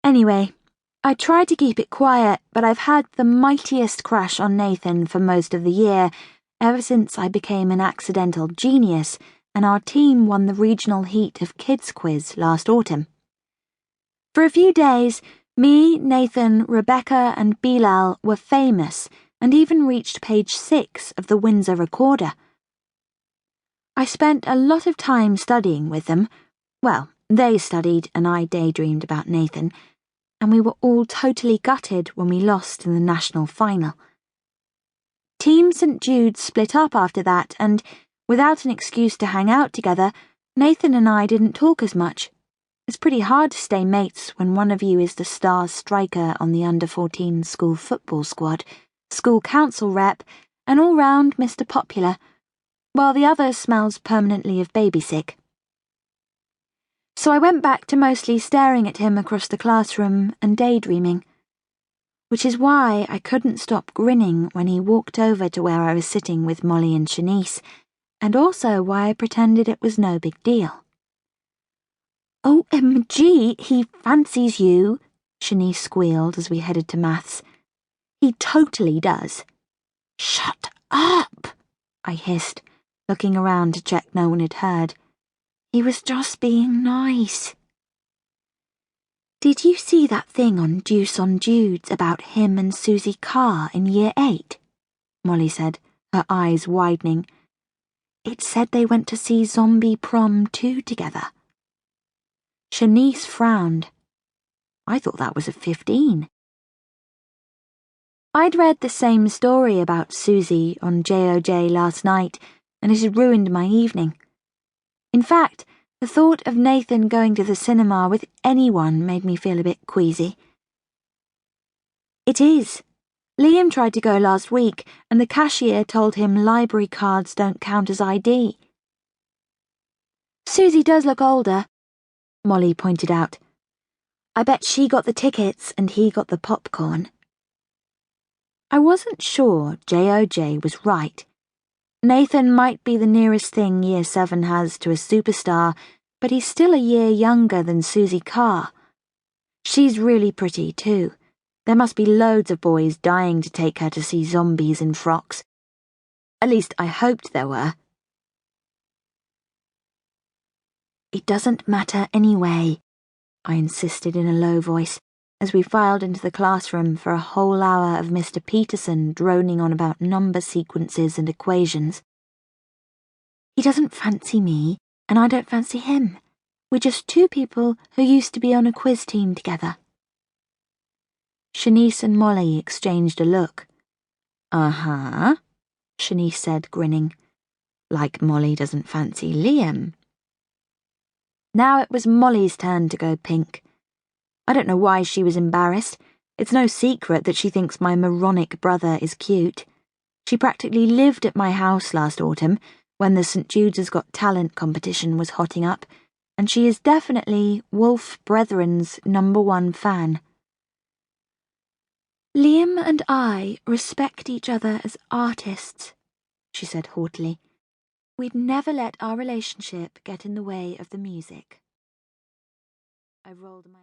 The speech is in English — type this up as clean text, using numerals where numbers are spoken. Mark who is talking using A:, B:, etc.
A: Anyway, I tried to keep it quiet, but I've had the mightiest crush on Nathan for most of the year, ever since I became an accidental genius and our team won the regional heat of kids quiz last autumn. For a few days, me, Nathan, Rebecca and Bilal were famous and even reached page 6 of the Windsor Recorder. I spent a lot of time studying with them. Well, they studied and I daydreamed about Nathan, and we were all totally gutted when we lost in the national final. Team St. Jude's split up after that, and without an excuse to hang out together, Nathan and I didn't talk as much. It's pretty hard to stay mates when one of you is the star striker on the under-14 school football squad, school council rep, and all-round Mr. Popular, while the other smells permanently of baby sick. So I went back to mostly staring at him across the classroom and daydreaming, which is why I couldn't stop grinning when he walked over to where I was sitting with Molly and Shanice, and also why I pretended it was no big deal. "OMG, he fancies you," Shanice squealed as we headed to maths. "He totally does." "Shut up," I hissed, looking around to check no one had heard. "He was just being nice." "Did you see that thing on Deuce on Jude's about him and Susie Carr in Year 8? Molly said, her eyes widening. "It said they went to see Zombie Prom 2 together." Shanice frowned. I thought that was at 15. I'd read the same story about Susie on JOJ last night, and it had ruined my evening. In fact, the thought of Nathan going to the cinema with anyone made me feel a bit queasy. "It is. Liam tried to go last week, and the cashier told him library cards don't count as ID. Susie does look older," Molly pointed out. "I bet she got the tickets and he got the popcorn." I wasn't sure JOJ was right. Nathan might be the nearest thing Year 7 has to a superstar, but he's still a year younger than Susie Carr. She's really pretty, too. There must be loads of boys dying to take her to see zombies in frocks. At least I hoped there were. "It doesn't matter anyway," I insisted in a low voice, as we filed into the classroom for a whole hour of Mr. Peterson droning on about number sequences and equations. "He doesn't fancy me, and I don't fancy him. We're just two people who used to be on a quiz team together." Shanice and Molly exchanged a look. "Uh-huh," Shanice said, grinning. "Like Molly doesn't fancy Liam." Now it was Molly's turn to go pink. I don't know why she was embarrassed. It's no secret that she thinks my moronic brother is cute. She practically lived at my house last autumn, when the St. Jude's Got Talent competition was hotting up, and she is definitely Wolf Brethren's #1 fan. "Liam and I respect each other as artists," she said haughtily. "We'd never let our relationship get in the way of the music." I rolled my